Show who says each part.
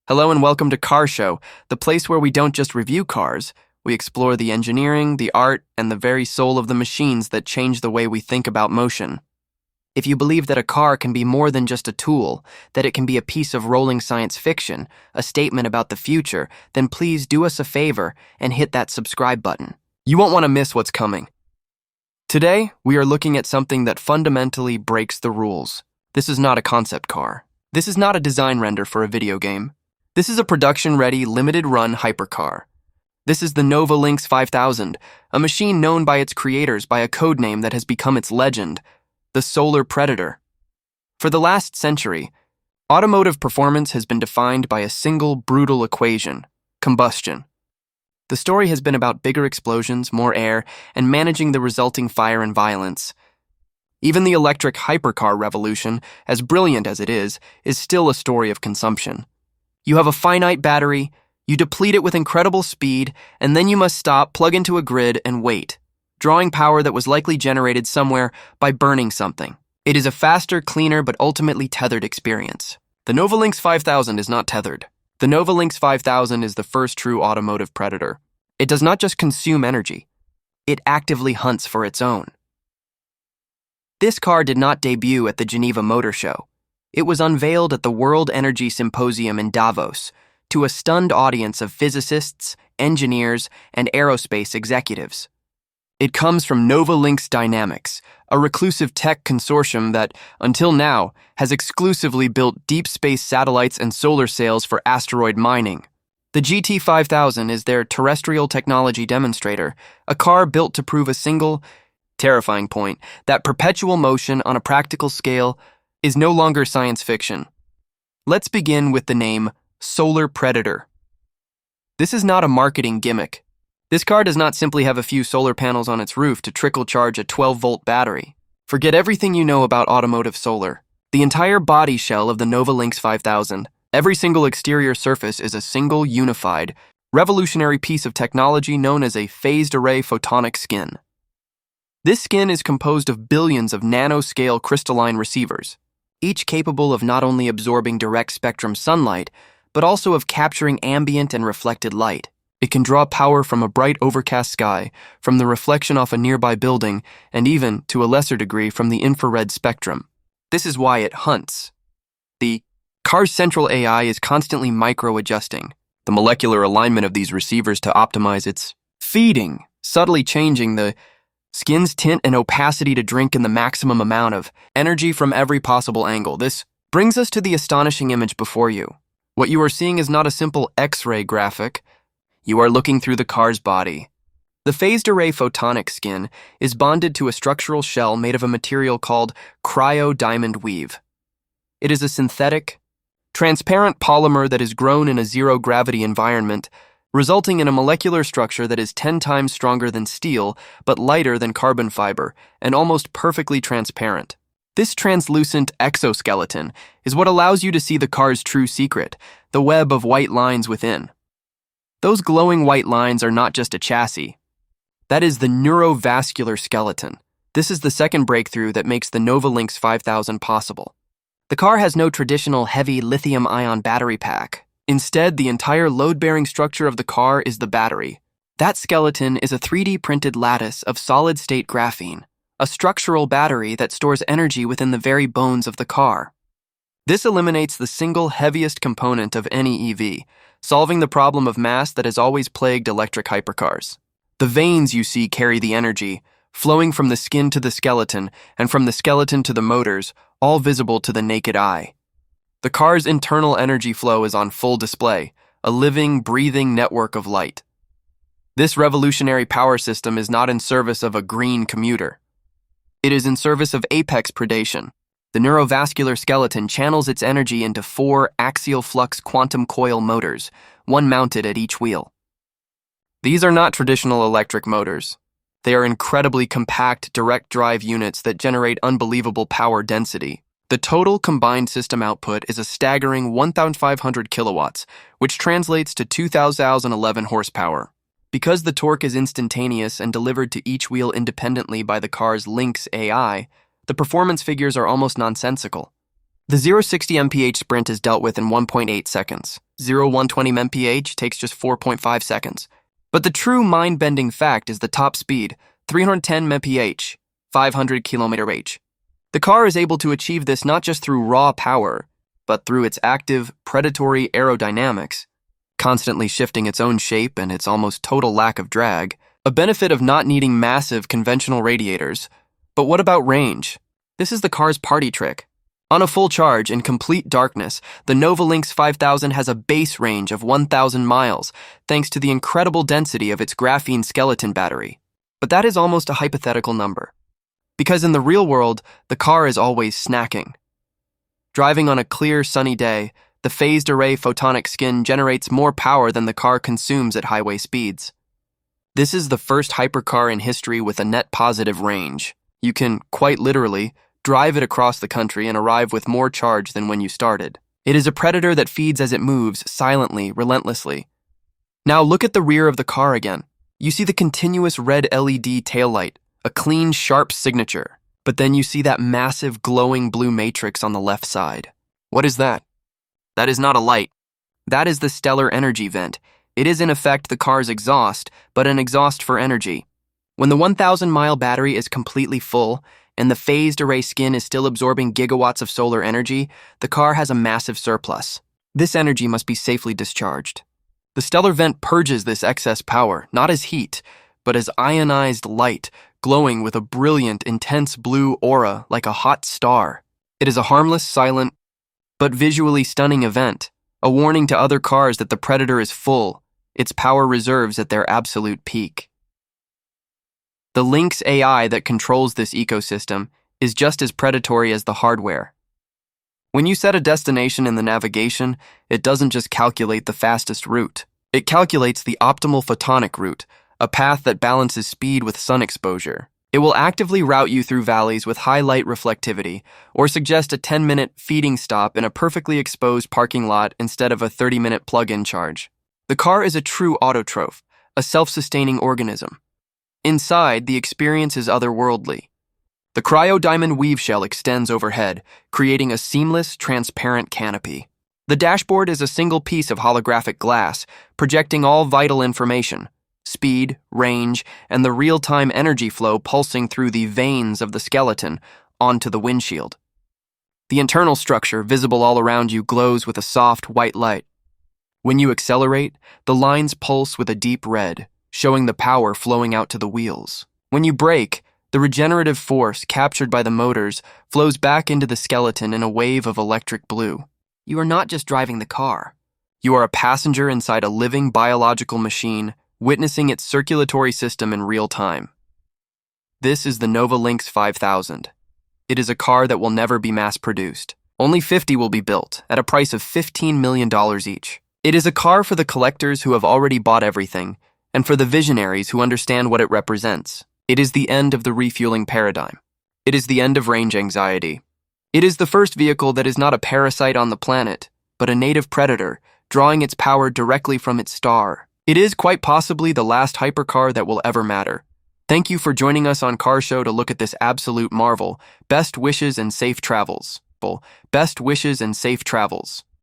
Speaker 1: Hello and welcome to Car Show, the place where we don't just review cars, we explore the engineering, the art, and the very soul of the machines that change the way we think about motion. If you believe that a car can be more than just a tool, that it can be a piece of rolling science fiction, a statement about the future, then please do us a favor and hit that subscribe button. You won't want to miss what's coming. Today, we are looking at something that fundamentally breaks the rules. This is not a concept car. This is not a design render for a video game. This is a production-ready, limited-run hypercar. This is the NovaLynx 5000, a machine known by its creators by a codename that has become its legend, the Solar Predator. For the last century, automotive performance has been defined by a single brutal equation: combustion. The story has been about bigger explosions, more air, and managing the resulting fire and violence. Even the electric hypercar revolution, as brilliant as it is still a story of consumption. You have a finite battery, you deplete it with incredible speed, and then you must stop, plug into a grid, and wait, drawing power that was likely generated somewhere by burning something. It is a faster, cleaner, but ultimately tethered experience. The NovaLynx 5000 is not tethered. The NovaLynx 5000 is the first true automotive predator. It does not just consume energy, it actively hunts for its own. This car did not debut at the Geneva Motor Show. It was unveiled at the World Energy Symposium in Davos to a stunned audience of physicists, engineers, and aerospace executives. It comes from NovaLynx Dynamics, a reclusive tech consortium that, until now, has exclusively built deep space satellites and solar sails for asteroid mining. The GT5000 is their terrestrial technology demonstrator, a car built to prove a single, terrifying point: that perpetual motion on a practical scale is no longer science fiction. Let's begin with the name Solar Predator. This is not a marketing gimmick. This car does not simply have a few solar panels on its roof to trickle charge a 12-volt battery. Forget everything you know about automotive solar. The entire body shell of the NovaLynx 5000, every single exterior surface, is a single, unified, revolutionary piece of technology known as a phased array photonic skin. This skin is composed of billions of nanoscale crystalline receivers, each capable of not only absorbing direct spectrum sunlight, but also of capturing ambient and reflected light. It can draw power from a bright overcast sky, from the reflection off a nearby building, and even, to a lesser degree, from the infrared spectrum. This is why it hunts. The car's central AI is constantly micro-adjusting the molecular alignment of these receivers to optimize its feeding, subtly changing the skin's tint and opacity to drink in the maximum amount of energy from every possible angle. This brings us to the astonishing image before you. What you are seeing is not a simple X-ray graphic. You are looking through the car's body. The phased array photonic skin is bonded to a structural shell made of a material called cryo-diamond weave. It is a synthetic, transparent polymer that is grown in a zero-gravity environment, resulting in a molecular structure that is 10 times stronger than steel, but lighter than carbon fiber, and almost perfectly transparent. This translucent exoskeleton is what allows you to see the car's true secret, the web of white lines within. Those glowing white lines are not just a chassis. That is the neurovascular skeleton. This is the second breakthrough that makes the NovaLynx 5000 possible. The car has no traditional heavy lithium-ion battery pack. Instead, the entire load-bearing structure of the car is the battery. That skeleton is a 3D printed lattice of solid-state graphene, a structural battery that stores energy within the very bones of the car. This eliminates the single heaviest component of any EV, solving the problem of mass that has always plagued electric hypercars. The veins you see carry the energy, flowing from the skin to the skeleton and from the skeleton to the motors, all visible to the naked eye. The car's internal energy flow is on full display, a living, breathing network of light. This revolutionary power system is not in service of a green commuter. It is in service of apex predation. The neurovascular skeleton channels its energy into 4 axial flux quantum coil motors, one mounted at each wheel. These are not traditional electric motors. They are incredibly compact direct drive units that generate unbelievable power density. The total combined system output is a staggering 1,500 kilowatts, which translates to 2,011 horsepower. Because the torque is instantaneous and delivered to each wheel independently by the car's Lynx AI, the performance figures are almost nonsensical. The 0-60 mph sprint is dealt with in 1.8 seconds. 0-120 mph takes just 4.5 seconds. But the true mind-bending fact is the top speed, 310 mph, 500 km/h. The car is able to achieve this not just through raw power, but through its active, predatory aerodynamics, constantly shifting its own shape and its almost total lack of drag, a benefit of not needing massive conventional radiators. But what about range? This is the car's party trick. On a full charge, in complete darkness, the NovaLynx 5000 has a base range of 1,000 miles, thanks to the incredible density of its graphene skeleton battery. But that is almost a hypothetical number. Because in the real world, the car is always snacking. Driving on a clear, sunny day, the phased array photonic skin generates more power than the car consumes at highway speeds. This is the first hypercar in history with a net positive range. You can, quite literally, drive it across the country and arrive with more charge than when you started. It is a predator that feeds as it moves, silently, relentlessly. Now look at the rear of the car again. You see the continuous red LED taillight, a clean, sharp signature. But then you see that massive glowing blue matrix on the left side. What is that? That is not a light. That is the stellar energy vent. It is in effect the car's exhaust, but an exhaust for energy. When the 1,000-mile battery is completely full, and the phased array skin is still absorbing gigawatts of solar energy, the car has a massive surplus. This energy must be safely discharged. The stellar vent purges this excess power, not as heat, but as ionized light, glowing with a brilliant, intense blue aura like a hot star. It is a harmless, silent, but visually stunning event, a warning to other cars that the Predator is full, its power reserves at their absolute peak. The Lynx AI that controls this ecosystem is just as predatory as the hardware. When you set a destination in the navigation, it doesn't just calculate the fastest route. It calculates the optimal photonic route, a path that balances speed with sun exposure. It will actively route you through valleys with high light reflectivity, or suggest a 10-minute feeding stop in a perfectly exposed parking lot instead of a 30-minute plug-in charge. The car is a true autotroph, a self-sustaining organism. Inside, the experience is otherworldly. The cryo-diamond weave shell extends overhead, creating a seamless, transparent canopy. The dashboard is a single piece of holographic glass, projecting all vital information: speed, range, and the real-time energy flow pulsing through the veins of the skeleton onto the windshield. The internal structure, visible all around you, glows with a soft, white light. When you accelerate, the lines pulse with a deep red, showing the power flowing out to the wheels. When you brake, the regenerative force captured by the motors flows back into the skeleton in a wave of electric blue. You are not just driving the car. You are a passenger inside a living biological machine, witnessing its circulatory system in real time. This is the NovaLynx 5000. It is a car that will never be mass-produced. Only 50 will be built, at a price of $15 million each. It is a car for the collectors who have already bought everything, and for the visionaries who understand what it represents. It is the end of the refueling paradigm. It is the end of range anxiety. It is the first vehicle that is not a parasite on the planet, but a native predator, drawing its power directly from its star. It is quite possibly the last hypercar that will ever matter. Thank you for joining us on Car Show to look at this absolute marvel. Best wishes and safe travels. Best wishes and safe travels.